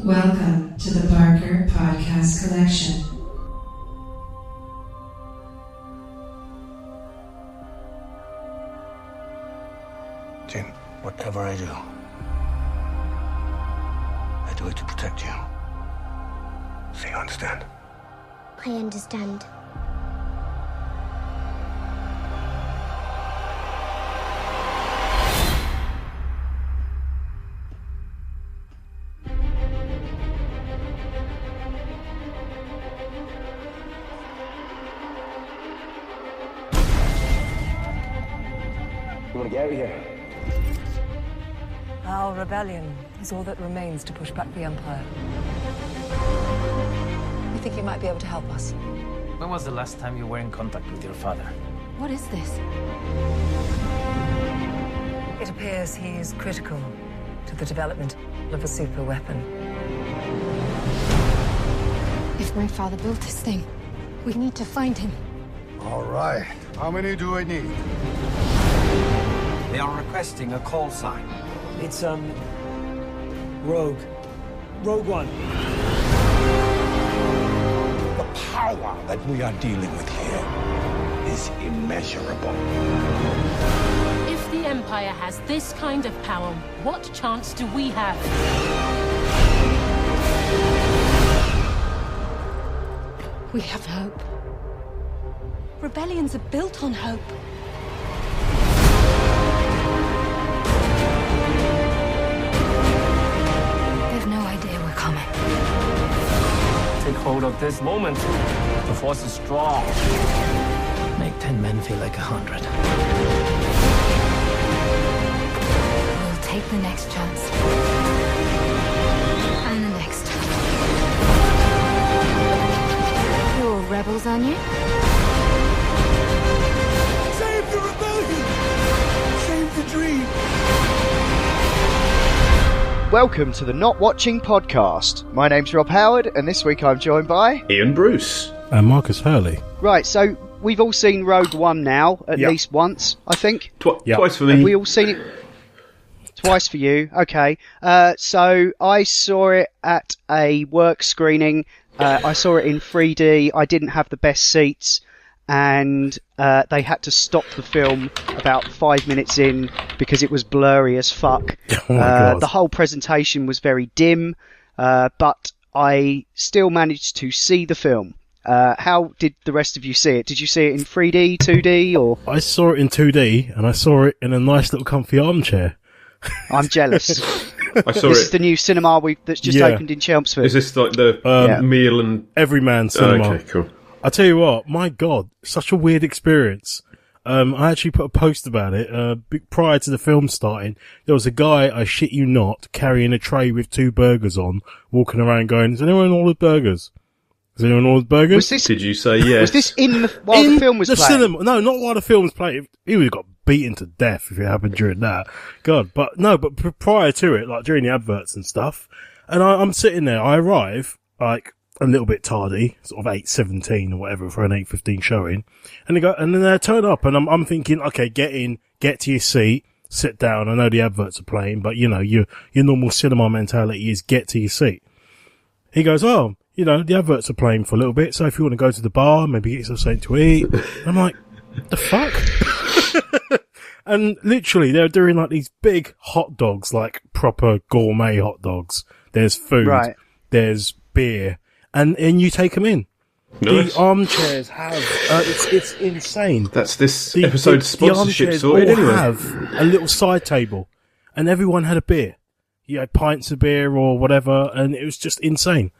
Welcome to the Barker Podcast Collection. Jin, whatever I do it to protect you. So you understand? I understand. You want to get out of here? Our rebellion is all that remains to push back the Empire. We think you might be able to help us. When was the last time you were in contact with your father? What is this? It appears he is critical to the development of a super weapon. If my father built this thing, we need to find him. All right. How many do I need? They are requesting a call sign. It's, Rogue. Rogue One. The power that we are dealing with here is immeasurable. If the Empire has this kind of power, what chance do we have? We have hope. Rebellions are built on hope. They've no idea we're coming. Take hold of this moment. The force is strong. Make 10 men feel like 100. We'll take the next chance. And the next. You're all rebels, aren't you? Save the rebellion! Save the dream! Welcome to the Not Watching Podcast. My name's Rob Howard, and this week I'm joined by Ian Bruce and Marcus Hurley. Right, so we've all seen Rogue One now, at least once, I think. Twice for me. Have we all seen it? Twice for you, okay. So I saw it at a work screening. I saw it in 3D. I didn't have the best seats, and they had to stop the film about 5 minutes in because it was blurry as fuck. Oh my God. The whole presentation was very dim, but I still managed to see the film. How did the rest of you see it? Did you see it in 3D, 2D, or? I saw it in 2D, and I saw it in a nice little comfy armchair. I'm jealous. I saw This it. is the new cinema that's just opened in Chelmsford. Is this like the meal and Everyman cinema? Okay, cool. I tell you what, my God, such a weird experience. I actually put a post about it. Prior to the film starting, there was a guy, I shit you not, carrying a tray with 2 burgers on, walking around going, "Has anyone ordered burgers? Has anyone ordered burgers?" Did you say yes? Was this while the film was playing? Cinema? No, not while the film was playing. He would have got beaten to death if it happened during that. God, but prior to it, like during the adverts and stuff, and I'm sitting there, I arrive, like, a little bit tardy, sort of 8:17 or whatever for an 8:15 showing, and then they turn up, and I'm thinking, okay, get in, get to your seat, sit down. I know the adverts are playing, but you know, your normal cinema mentality is get to your seat. He goes, "Oh, you know, the adverts are playing for a little bit, so if you want to go to the bar, maybe get yourself something to eat." And I'm like, the fuck? And literally, they're doing like these big hot dogs, like proper gourmet hot dogs. There's food, Right. There's beer, and you take them in. Nice. The armchairs have, it's insane. That's this episode's sponsorship the sorted all anyway. have a little side table, and everyone had a beer. You had pints of beer or whatever, and it was just insane.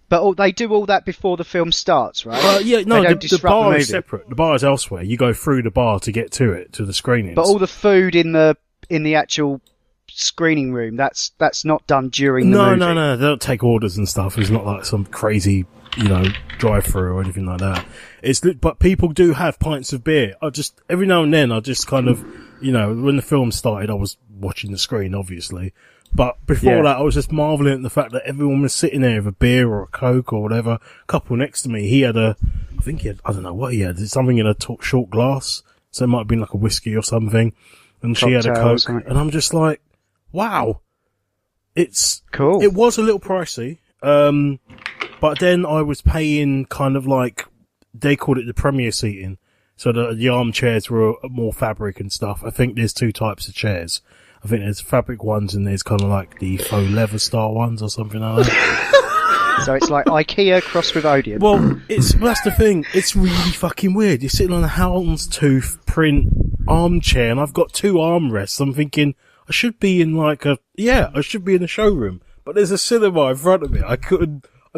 But they do all that before the film starts, right? Yeah, no, They don't the disrupt bar the is movie. separate. The bar is elsewhere. You go through the bar to get to it, to the screenings. But all the food in the actual screening room, that's not done during the movie. No, they don't take orders and stuff. It's not like some crazy, drive-through or anything like that. But people do have pints of beer. Every now and then, I just kind of, when the film started, I was watching the screen, obviously. But before that, I was just marvelling at the fact that everyone was sitting there with a beer or a Coke or whatever. A couple next to me, I don't know what he had. Something in a short glass. So it might have been like a whiskey or something. And she had a Coke. And I'm just like, wow. it's cool. It was a little pricey, but then I was paying kind of like, they called it the premier seating. So the armchairs were more fabric and stuff. I think there's two types of chairs. I think there's fabric ones and there's kind of like the faux leather style ones or something like that. So it's like IKEA crossed with Odeon. Well, that's the thing. It's really fucking weird. You're sitting on a houndstooth print armchair and I've got two armrests. I'm thinking, I should be in I should be in a showroom. But there's a cinema in front of me. I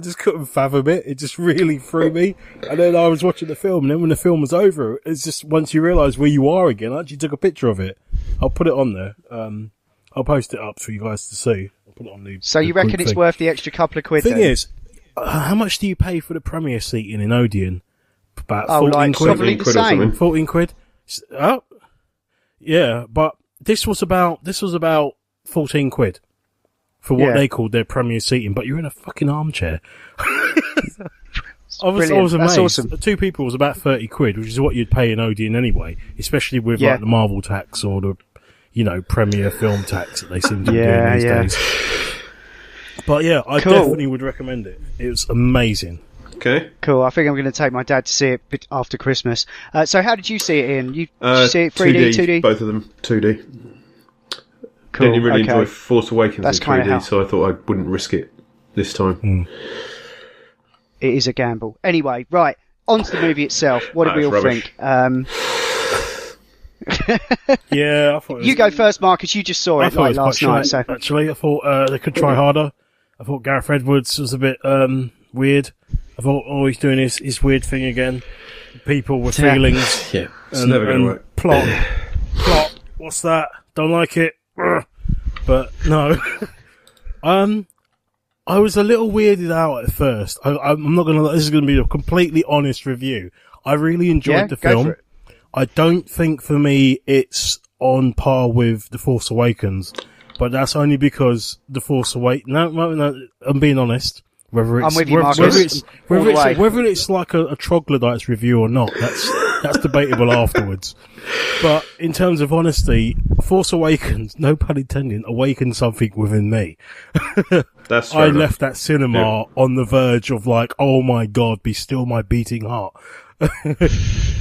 just couldn't fathom it. It just really threw me. And then I was watching the film, and then when the film was over, it's just once you realise where you are again, I actually took a picture of it. I'll put it on there. I'll post it up for you guys to see. I'll put it on the. So you reckon it's worth the extra couple of quid? Thing is, how much do you pay for the premier seating in Odeon? About 14 quid. Probably the same. 14 quid. Oh, yeah, but this was about 14 quid. For what they called their premier seating, but you're in a fucking armchair. I was amazed. That's awesome. Two people was about 30 quid, which is what you'd pay in Odeon anyway, especially with like the Marvel tax or the, premier film tax that they seem to be doing these days. But yeah, I definitely would recommend it. It was amazing. Okay. Cool. I think I'm going to take my dad to see it after Christmas. So how did you see it, Ian? Did you see it 3D, 2D? Both of them 2D. Cool. Didn't really enjoy Force Awakens in 3D, so I thought I wouldn't risk it this time. It is a gamble. Anyway, right, on to the movie itself. What do we all think? Yeah, I thought you go first, Marcus. You just saw it last night. So actually, I thought they could try harder. I thought Gareth Edwards was a bit weird. I thought, he's doing his weird thing again. People with feelings. Yeah, it's never going to work. Plot. What's that? Don't like it. But no, I was a little weirded out at first. I'm not gonna. This is gonna be a completely honest review. I really enjoyed the film. I don't think for me it's on par with The Force Awakens, but that's only because The Force Awakens. No, I'm being honest. Whether it's whether it's like a troglodytes review or not, that's debatable afterwards. But in terms of honesty, Force Awakens, no pun intended, awakened something within me. That's I left that cinema on the verge of like, oh my god, be still my beating heart.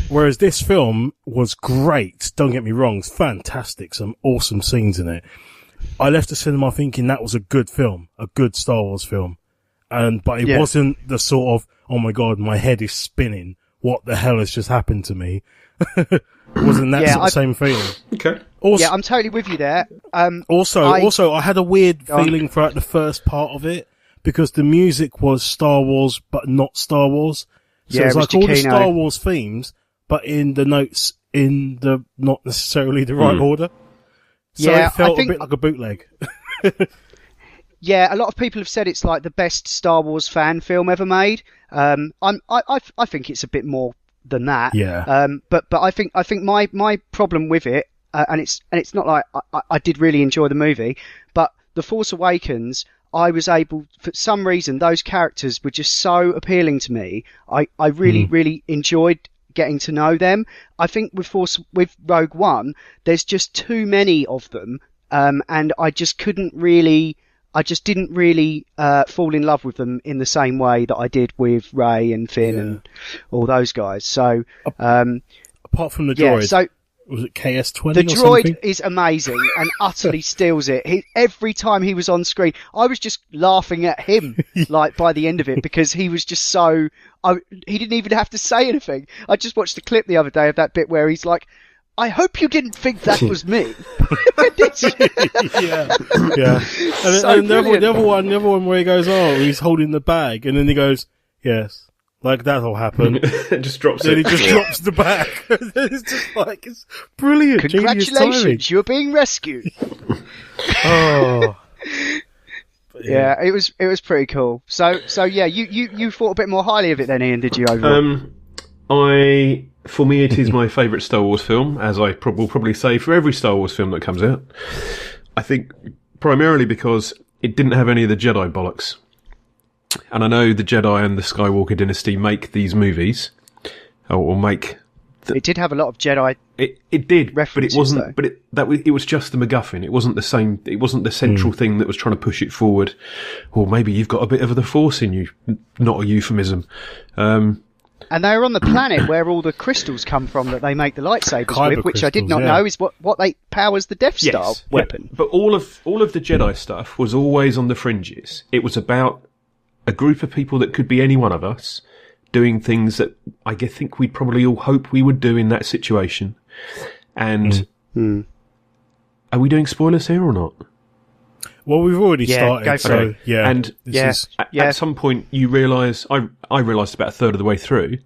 Whereas this film was great. Don't get me wrong, it's fantastic. Some awesome scenes in it. I left the cinema thinking that was a good film, a good Star Wars film. But it wasn't the sort of, oh my god, my head is spinning. What the hell has just happened to me? Wasn't that sort of same feeling? Okay. Also, I'm totally with you there. Also, I had a weird feeling throughout the first part of it because the music was Star Wars, but not Star Wars. So it's like all the Star Wars themes, but in the notes in the not necessarily the right order. So it felt a bit like a bootleg. Yeah, a lot of people have said it's like the best Star Wars fan film ever made. I think it's a bit more than that. Yeah. But I think my problem with it, and it's not like I did really enjoy the movie, but The Force Awakens, I was able, for some reason, those characters were just so appealing to me. I really enjoyed getting to know them. I think with Rogue One, there's just too many of them, and I just didn't really fall in love with them in the same way that I did with Rey and Finn and all those guys. So, apart from the droid, was it KS-20? The or droid something? is amazing and utterly steals it. Every time he was on screen, I was just laughing at him. Like by the end of it, because he was just so. He didn't even have to say anything. I just watched the clip the other day of that bit where he's like, I hope you didn't think that was me. yeah. And the other one where he goes, he's holding the bag, and then he goes, yes, like that'll happen. It just drops then it. He just drops the bag. It's just like, it's brilliant. Congratulations, you're being rescued. Yeah, it was pretty cool. So yeah, you thought a bit more highly of it then, Ian, did you? Overall? For me, it is my favourite Star Wars film, as I will probably say for every Star Wars film that comes out. I think primarily because it didn't have any of the Jedi bollocks. And I know the Jedi and the Skywalker dynasty make these movies, or make It did have a lot of Jedi. It did, but it wasn't. Though. But it was just the MacGuffin. It wasn't the same. It wasn't the central thing that was trying to push it forward. Or maybe you've got a bit of the Force in you. Not a euphemism. And they were on the planet where all the crystals come from that they make the lightsabers Kyber with, which I did not know is what they powers the Death Star weapon. Yeah. But all of the Jedi stuff was always on the fringes. It was about a group of people that could be any one of us doing things that I think we'd probably all hope we would do in that situation. And are we doing spoilers here or not? Well, we've already started, so yeah. And at some point you realise, I realised about a third of the way through,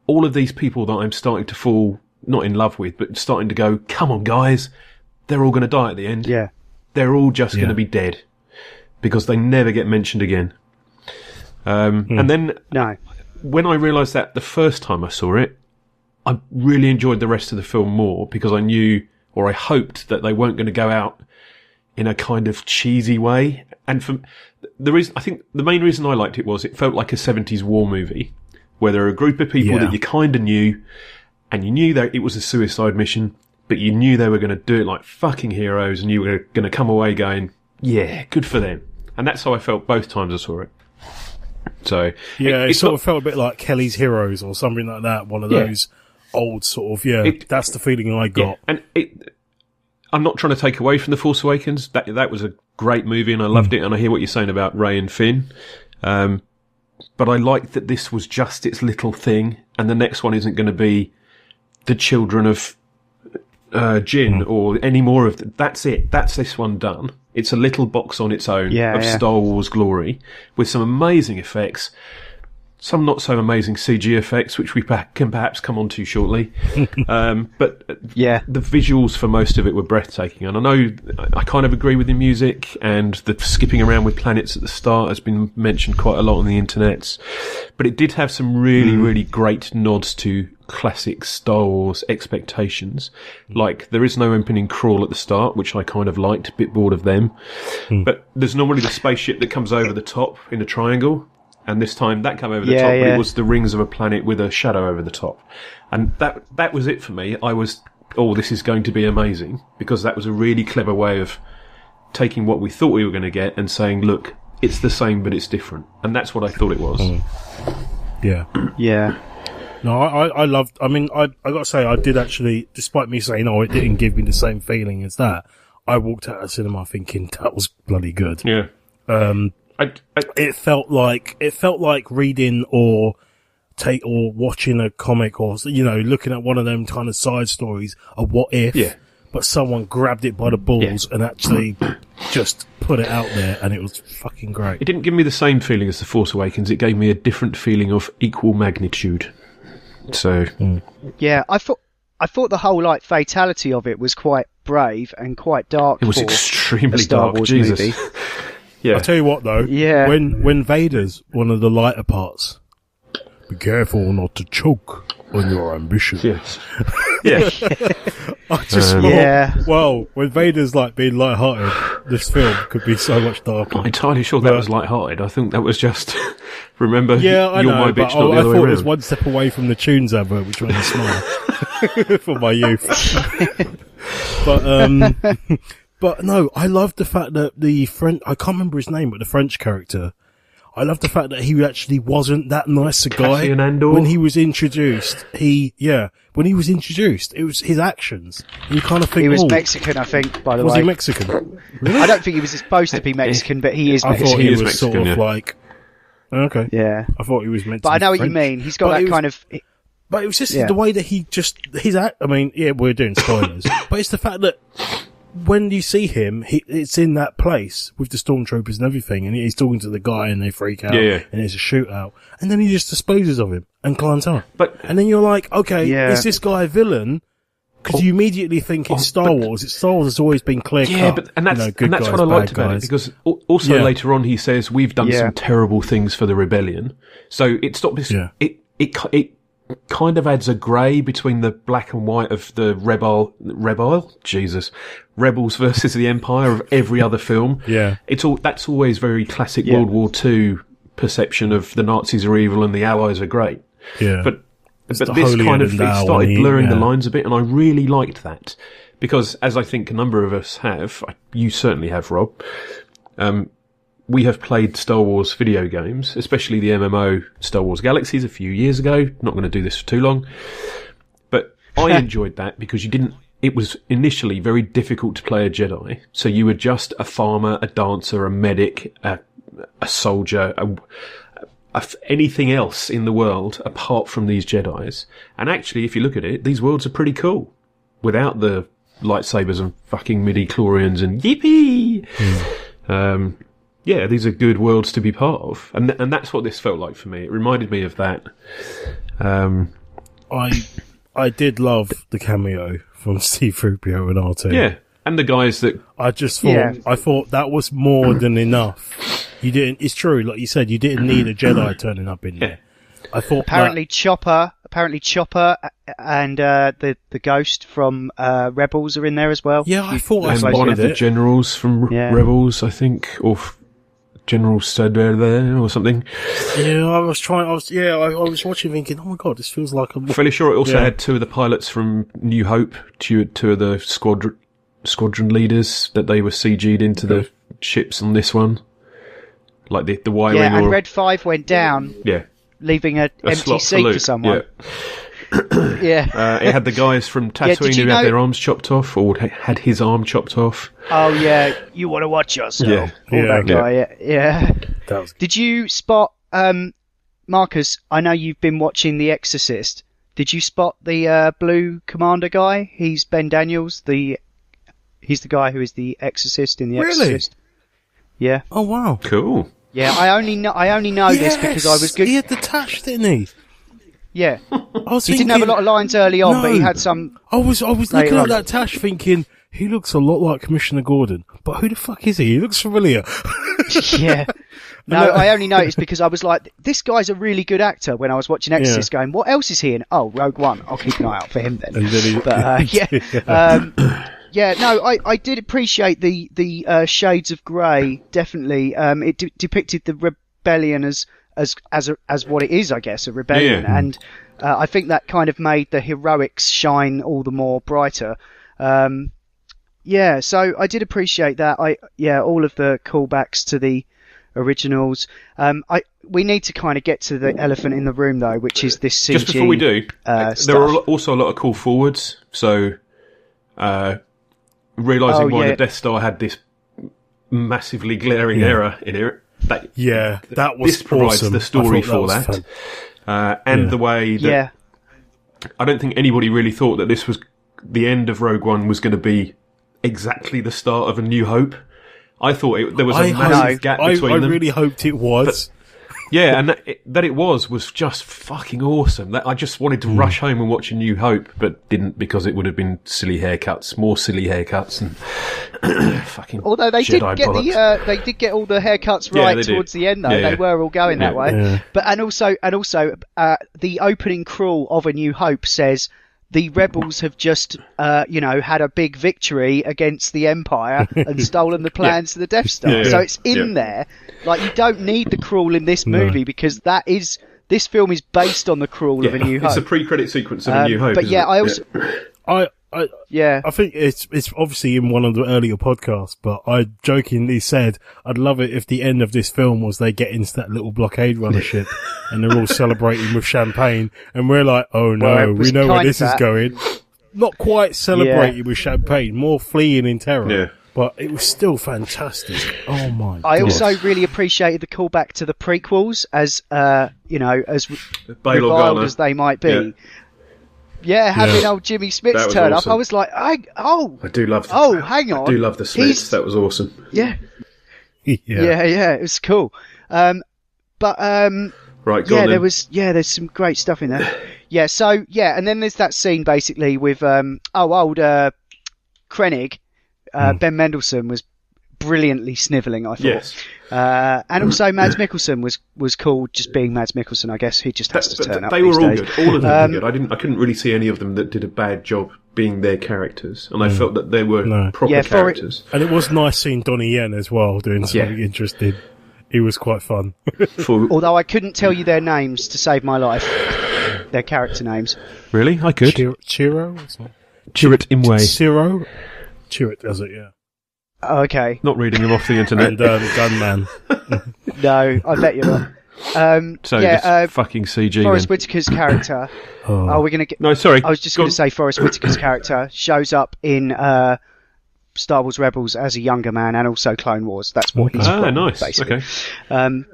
all of these people that I'm starting to fall, not in love with, but starting to go, come on guys, they're all going to die at the end. Yeah. They're all just going to be dead. Because they never get mentioned again. And then... No. When I realised that the first time I saw it, I really enjoyed the rest of the film more because I knew, or I hoped, that they weren't going to go out in a kind of cheesy way. And I think the main reason I liked it was it felt like a 70s war movie where there are a group of people that you kind of knew, and you knew that it was a suicide mission, but you knew they were going to do it like fucking heroes, and you were going to come away going, yeah, good for them. And that's how I felt both times I saw it. So yeah, it sort of felt a bit like Kelly's Heroes or something like that. One of those old sort of that's the feeling I got. Yeah. And I'm not trying to take away from The Force Awakens. That was a great movie, and I loved it. And I hear what you're saying about Rey and Finn, but I like that this was just its little thing, and the next one isn't going to be the children of Jin or any more of that's it. That's this one done. It's a little box on its own of Star Wars glory with some amazing effects, some not so amazing CG effects, which we can perhaps come on to shortly. But the visuals for most of it were breathtaking. And I know I kind of agree with the music, and the skipping around with planets at the start has been mentioned quite a lot on the internet. But it did have some really, really great nods to classic Star Wars expectations. Like, there is no opening crawl at the start, which I kind of liked, a bit bored of them. But there's normally the spaceship that comes over the top in a triangle, and this time that came over the top, but it was the rings of a planet with a shadow over the top. And that was it for me. I was, this is going to be amazing, because that was a really clever way of taking what we thought we were going to get and saying, look, it's the same, but it's different. And that's what I thought it was. Yeah. Yeah. No, I loved, I mean, I got to say, I did actually, despite me saying, it didn't give me the same feeling as that, I walked out of the cinema thinking that was bloody good. Yeah. It felt like reading or watching a comic, or, looking at one of them kind of side stories, a what if, but someone grabbed it by the balls and actually just put it out there, and it was fucking great. It didn't give me the same feeling as The Force Awakens. It gave me a different feeling of equal magnitude. So yeah, I thought the whole fatality of it was quite brave and quite dark. It was extremely Star dark. Wars Jesus. movie. I'll tell you what though. Yeah. When Vader's one of the lighter parts, be careful not to choke on your ambitions. Yes. Yeah. I just thought, well, when Vader's being lighthearted, this film could be so much darker. I'm not entirely sure that was lighthearted. I think that was just remember. I you're know, my bitch, but not the I other way thought it around. was one step away from the Tunes advert, which made me smile for my youth. But no, I love the fact that the French, I can't remember his name, but the French character, I love the fact that he actually wasn't that nice a guy. When he was introduced, when he was introduced, it was his actions. You kind of think, he was Mexican, I think, by the way. Was he Mexican? Really? I don't think he was supposed to be Mexican, but he is Mexican. I thought he was Mexican, sort of okay. Yeah. I thought he was meant to be But I know French. What you mean. He's got that kind of... But it was just the way that he just, we're doing spoilers, but it's the fact that when you see him, it's in that place with the stormtroopers and everything, and he's talking to the guy, and they freak out, and there's a shootout, and then he just disposes of him and climbs up. And then you're like, okay, is this guy a villain? Because you immediately think it's Star Wars. Star Wars has always been clear cut. Yeah, and that's what I liked about it, because also later on he says, we've done some terrible things for the rebellion. So it stopped this, it kind of adds a grey between the black and white of the rebels versus the Empire of every other film. Yeah. That's always very classic World War II perception of the Nazis are evil and the Allies are great. Yeah. But but this kind of it started blurring the lines a bit, and I really liked that because, as I think a number of us have, you certainly have, Rob. We have played Star Wars video games, especially the MMO Star Wars Galaxies a few years ago. Not going to do this for too long, but I enjoyed that because it was initially very difficult to play a Jedi. So you were just a farmer, a dancer, a medic, a soldier, anything else in the world apart from these Jedis. And actually, if you look at it, these worlds are pretty cool without the lightsabers and fucking midi-chlorians and yippee! Yeah, these are good worlds to be part of. And that's what this felt like for me. It reminded me of that. I did love the cameo from C-3PO and R2. Yeah, and the guys that... I thought that was more than enough. It's true, like you said, you didn't need a Jedi turning up in there. I thought apparently Chopper and the ghost from Rebels are in there as well. Yeah, I thought I one of the generals from Rebels, I think, or General Sudder there or something. Yeah, I was watching thinking, oh my god, this feels like I'm fairly sure it also had two of the pilots from New Hope, two of the squadron leaders that they were CG'd into the ships on this one. Like the wiring. Yeah, and Red 5 went down. Yeah. Leaving an empty seat for someone. Yeah. It had the guys from Tatooine who had their arms chopped off, or had his arm chopped off. Oh yeah, you want to watch yourself. That guy. Yeah. Did you spot, Marcus? I know you've been watching The Exorcist. Did you spot the blue commander guy? He's Ben Daniels. He's the guy who is the Exorcist in The Exorcist. Yeah. Oh wow. Cool. Yeah, I only know this because I was good. He had the tash, didn't he? Yeah. He didn't have a lot of lines early on, but he had some. I was looking at that tash thinking he looks a lot like Commissioner Gordon, but who the fuck is he? He looks familiar. Yeah. No, I only noticed because I was like, this guy's a really good actor when I was watching Exorcist going, what else is he in? Oh, Rogue One. I'll keep an eye out for him then. Yeah, no, I did appreciate the shades of grey. Definitely, it depicted the rebellion as what it is, I guess, a rebellion, and I think that kind of made the heroics shine all the more brighter. So I did appreciate that. All of the callbacks to the originals. We need to kind of get to the elephant in the room though, which is this CG. Just before we do, there are also a lot of call forwards. So. Realising why the Death Star had this massively glaring error in it. That was this provides awesome. the story for that. And the way that I don't think anybody really thought that this was the end of Rogue One was going to be exactly the start of A New Hope. I thought there was a massive gap between them. I really hoped it was. And that it was just fucking awesome. I just wanted to rush home and watch A New Hope, but didn't because it would have been more silly haircuts, and fucking. Although they did get they did get all the haircuts right towards the end, though. They were all going that way. Yeah. But and also, the opening crawl of A New Hope says the rebels have just, had a big victory against the Empire and stolen the plans to the Death Star. So it's in there. Like, you don't need the crawl in this movie because this film is based on the crawl of A New Hope. It's a pre-credit sequence of A New Hope. But I also, I think it's obviously in one of the earlier podcasts, but I jokingly said I'd love it if the end of this film was they get into that little blockade runner ship and they're all celebrating with champagne, and we're like, oh no, we know where this is going. Not quite celebrating with champagne, more fleeing in terror. Yeah. But it was still fantastic. Oh my god. I also really appreciated the callback to the prequels as reviled as they might be. Having old Jimmy Smits turn up, I was like, I do love the, hang on. I do love the Smits. That was awesome. Yeah, it was cool. Right, there's some great stuff in there. And then there's that scene basically with old Krennic. Ben Mendelsohn was brilliantly snivelling, I thought. Yes. And also Mads Mikkelsen was cool, just being Mads Mikkelsen. I guess he just has to turn up. They were all good. All of them were good. I couldn't really see any of them that did a bad job being their characters, and I felt that they were proper characters. And it was nice seeing Donnie Yen as well doing something interesting. He was quite fun. Although I couldn't tell you their names to save my life. their character names. Really? I could. Chiro? Chirrut Imwe. Ciro? Chirrut does it, yeah. Okay. Not reading them off the internet. And Gunman. No, I bet you're not. Fucking CG. Forrest then. Whitaker's character. We're gonna get. No, sorry. I was just going to say Forrest Whitaker's character shows up in Star Wars Rebels as a younger man, and also Clone Wars. That's what he's from, nice. basically. Okay.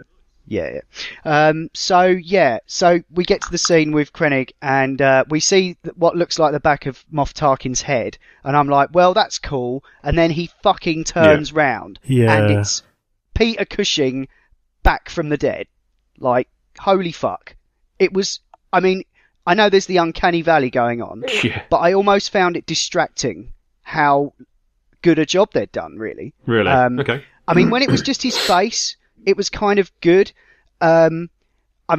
So we get to the scene with Krennic, and we see what looks like the back of Moff Tarkin's head, and I'm like, well, that's cool. And then he fucking turns round, and it's Peter Cushing back from the dead. Like, holy fuck. It was, I mean, I know there's the uncanny valley going on, but I almost found it distracting how good a job they'd done, really. Really? Okay. I mean, when it was just his face, it was kind of good. I mean,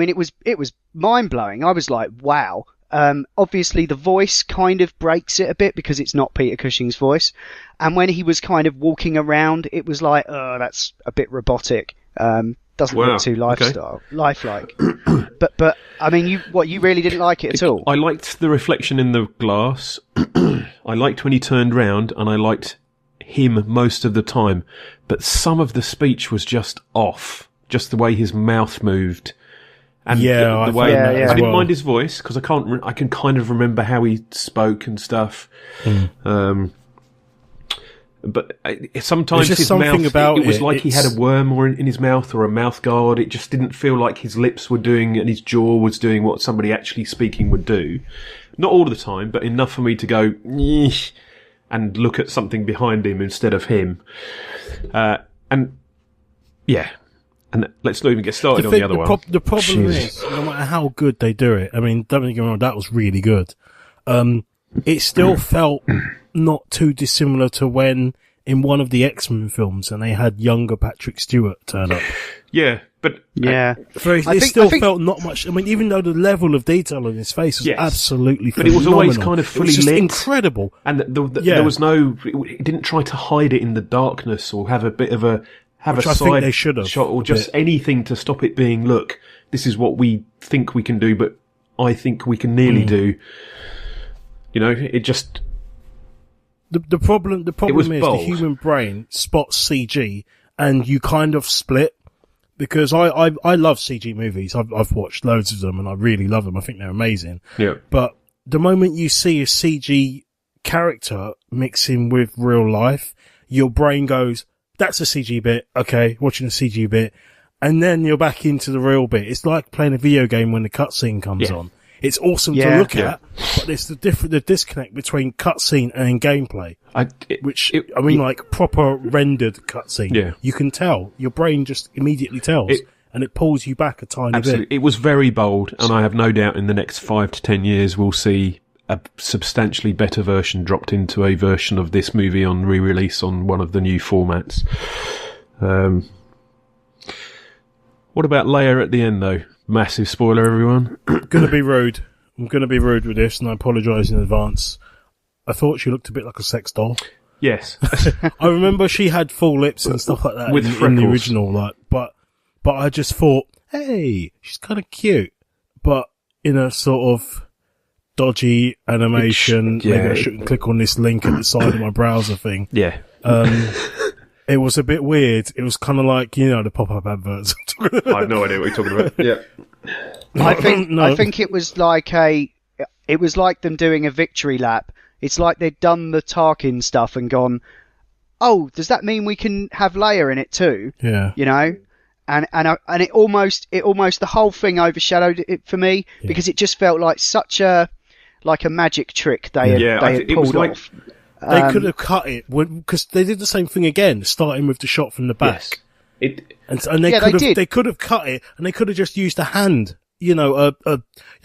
it was mind-blowing. I was like, wow. Obviously, the voice kind of breaks it a bit because it's not Peter Cushing's voice. And when he was kind of walking around, it was like, oh, that's a bit robotic. Doesn't look too lifelike. But I mean, you really didn't like it at all? I liked the reflection in the glass. I liked when he turned round, and I liked him most of the time. But some of the speech was just off. Just the way his mouth moved. And the way I didn't mind his voice, because I can kind of remember how he spoke and stuff. But sometimes his mouth, it was like he had a worm in his mouth or a mouth guard. It just didn't feel like his lips were doing and his jaw was doing what somebody actually speaking would do. Not all of the time, but enough for me to go, "Eesh," and look at something behind him instead of him. And let's not even get started on the other one. The problem is, no matter how good they do it, I mean, don't get me wrong, that was really good. It still felt not too dissimilar to when in one of the X-Men films and they had younger Patrick Stewart turn up. Yeah, but it still felt not much. I mean, even though the level of detail on his face was absolutely phenomenal, but it was always kind of fully lit, incredible, and there was no. It didn't try to hide it in the darkness or have a bit of a side shot or just anything to stop it being. Look, this is what we think we can do, but I think we can nearly do. You know, it just. The problem is the human brain spots CG and you kind of split, because I love CG movies. I've watched loads of them and I really love them. I think they're amazing. Yeah. But the moment you see a CG character mixing with real life, your brain goes, that's a CG bit. Okay. Watching a CG bit. And then you're back into the real bit. It's like playing a video game when the cutscene comes on. It's awesome to look at, but there's the disconnect between cutscene and gameplay. Like proper rendered cutscene. Yeah. You can tell. Your brain just immediately tells, and it pulls you back a tiny bit. It was very bold, and I have no doubt in the next 5 to 10 years we'll see a substantially better version dropped into a version of this movie on re-release on one of the new formats. What about Leia at the end, though? Massive spoiler, everyone. I'm going to be rude with this, and I apologise in advance. I thought she looked a bit like a sex doll. Yes. I remember she had full lips and stuff like that in the original, but I just thought, hey, she's kind of cute, but in a sort of dodgy animation. Maybe I shouldn't click on this link at the side of my browser thing. Yeah. It was a bit weird. It was kind of like, the pop-up adverts. I have no idea what you're talking about. Yeah. I think it was like them doing a victory lap. It's like they'd done the Tarkin stuff and gone, oh, does that mean we can have Leia in it too? Yeah. And it almost the whole thing overshadowed it for me because it just felt like such a magic trick they had pulled off. They could have cut it because they did the same thing again, starting with the shot from the back. Yes. They could have cut it, and they could have just used a hand. They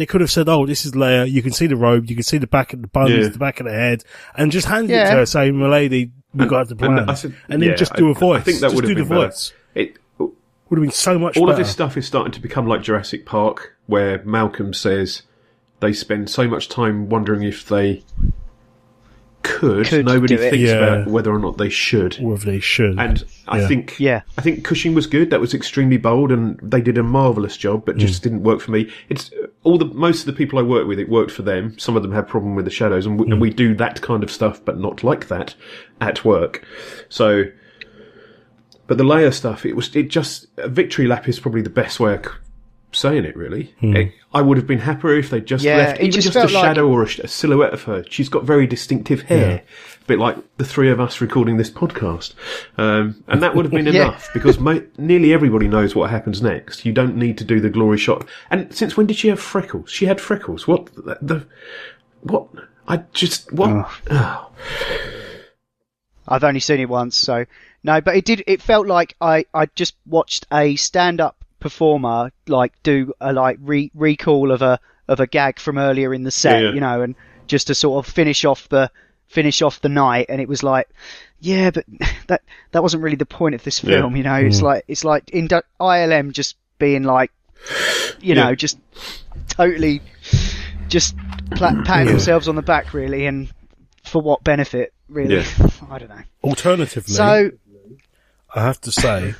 could have said, "Oh, this is Leia. You can see the robe, you can see the back of the buns, the back of the head," and just hand it to her, saying, "Milady, we got the plan," and then just do a voice. I think that would have been voice. It would have been so much. All better. of this stuff is starting to become like Jurassic Park, where Malcolm says they spend so much time wondering if they could. Could Nobody do it. thinks Yeah. about whether or not they should. Whether they should. And I think Cushing was good. That was extremely bold, and they did a marvellous job, but just didn't work for me. It's most of the people I work with, it worked for them. Some of them have problem with the shadows, and we do that kind of stuff, but not like that at work. So, but the layer stuff, Victory Lap is probably the best way of saying it, really. I would have been happier if they just left even just a shadow or a silhouette of her. She's got very distinctive hair, a bit like the three of us recording this podcast. And that would have been enough, because nearly everybody knows what happens next. You don't need to do the glory shot. And since when did she have freckles? She had freckles. What? Oh. I've only seen it once, so no. But it felt like I just watched a stand-up performer do a recall of a gag from earlier in the set, and just to sort of finish off the night. And it was like, yeah, but that wasn't really the point of this film, It's like in ILM just being like, just totally just patting themselves on the back, really, and for what benefit, really? I don't know. Alternatively, so I have to say,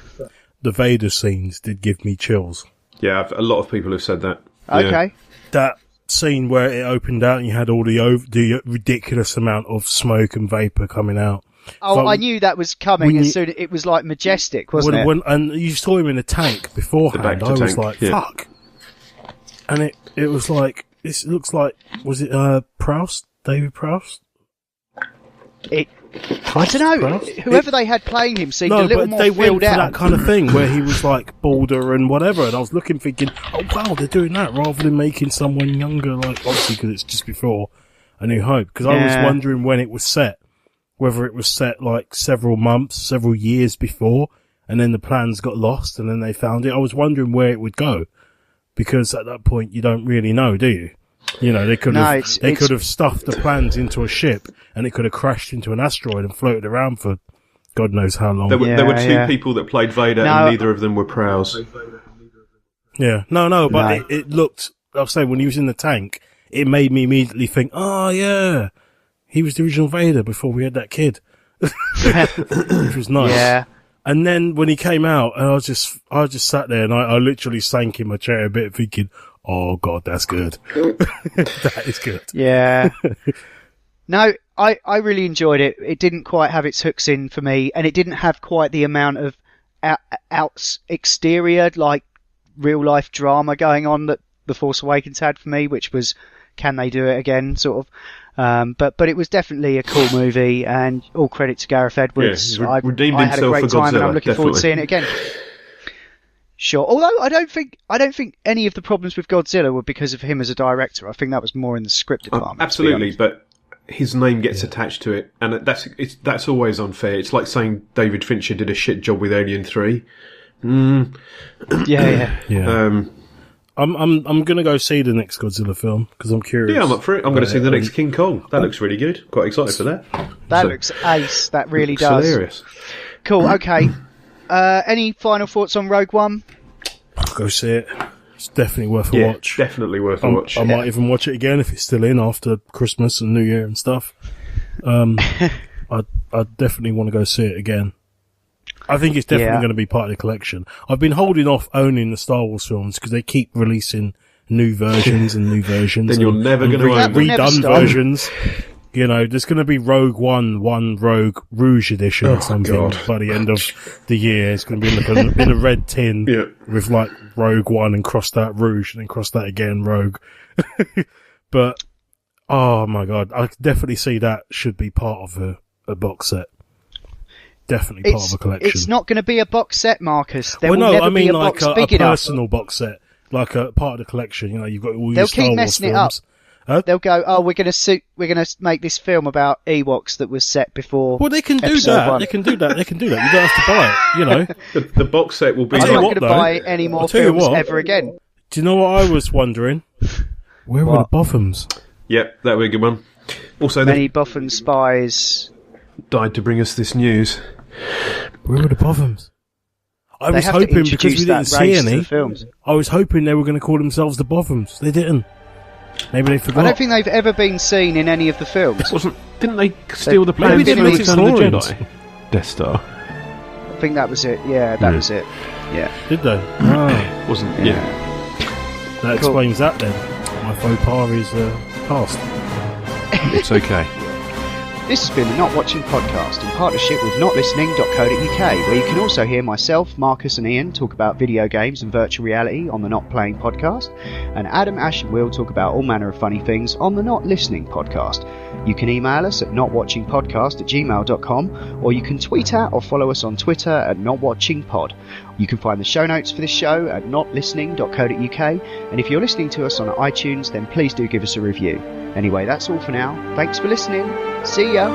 the Vader scenes did give me chills. Yeah, a lot of people have said that. Okay. That scene where it opened out and you had all the ridiculous amount of smoke and vapour coming out. Oh, I knew that was coming as soon as it was like majestic, wasn't it? And you saw him in a tank beforehand. I was like, fuck. And it was like, this looks like, was it Proust? David Proust? I don't know. Whoever they had playing him seemed a little more filled out. No, but they went for that kind of thing where he was like balder and whatever, and I was thinking, oh wow, they're doing that rather than making someone younger, like obviously because it's just before A New Hope. Because I was wondering when it was set, whether it was set like several months, several years before, and then the plans got lost, and then they found it. I was wondering where it would go, because at that point you don't really know, do you? They could have stuffed the plans into a ship, and it could have crashed into an asteroid and floated around for God knows how long. There were two people that played Vader, and neither of them were Prowse. Yeah, but it looked. I was saying, when he was in the tank, it made me immediately think, oh yeah, he was the original Vader before we had that kid, which was nice. Yeah. And then when he came out, and I just sat there and I literally sank in my chair a bit, thinking, oh God, that's good. That is good. Yeah. No, I really enjoyed it. It didn't quite have its hooks in for me, and it didn't have quite the amount of exterior, like real life drama going on that The Force Awakens had for me, which was, can they do it again, sort of. But it was definitely a cool movie, and all credit to Gareth Edwards. Yeah, redeemed I had a himself great for time, Godzilla, and I'm looking forward to seeing it again. Sure. Although I don't think any of the problems with Godzilla were because of him as a director. I think that was more in the script department. Absolutely, but his name gets attached to it, and that's always unfair. It's like saying David Fincher did a shit job with Alien 3. Yeah. I'm gonna go see the next Godzilla film because I'm curious. Yeah, I'm up for it. I'm going to see the next King Kong. That looks really good. Quite excited for that. That looks ace. That really does. Hilarious. Cool. Okay. Any final thoughts on Rogue One? I'll go see it. It's definitely worth a watch. Definitely worth a watch. I might even watch it again if it's still in after Christmas and New Year and stuff. I definitely want to go see it again. I think it's definitely going to be part of the collection. I've been holding off owning the Star Wars films because they keep releasing new versions and new versions. Then you're never going to own redone versions. There's going to be Rogue One Rogue Rouge edition or something by the end of the year. It's going to be in a red tin with like Rogue One and crossed out Rouge and then crossed that again Rogue. But oh my God, I definitely see that should be part of a box set. Definitely part of a collection. It's not going to be a box set, Marcus. There will never be a like box big enough. Personal box set, like a part of the collection. You've got all your They'll Star keep Wars messing films. it up. They'll go, we're going to make this film about Ewoks that was set before. Well, they can do that. 1. They can do that. You don't have to buy it. The box set will be. I'm not going to buy any more films ever again. Do you know what I was wondering? Where were the Bothams? Yep, that would be a good one. Also, many Botham spies died to bring us this news. Where were the Bothams? I was hoping, because we didn't see any, I was hoping they were going to call themselves the Bothams. They didn't. Maybe they forgot. I don't think they've ever been seen in any of the films. Didn't they steal the Maybe plans for they Return of the Florence. Jedi? Death Star. I think that was it. Yeah, that was it. Yeah. Did they? Oh. Wasn't. Yeah. That explains that then. My faux pas is past. It's okay. This has been the Not Watching podcast in partnership with notlistening.co.uk, where you can also hear myself, Marcus and Ian talk about video games and virtual reality on the Not Playing podcast, and Adam, Ash and Will talk about all manner of funny things on the Not Listening podcast. You can email us at notwatchingpodcast@gmail.com, or you can tweet at or follow us on Twitter at notwatchingpod. You can find the show notes for this show at notlistening.co.uk, and if you're listening to us on iTunes, then please do give us a review. Anyway, that's all for now. Thanks for listening. See ya!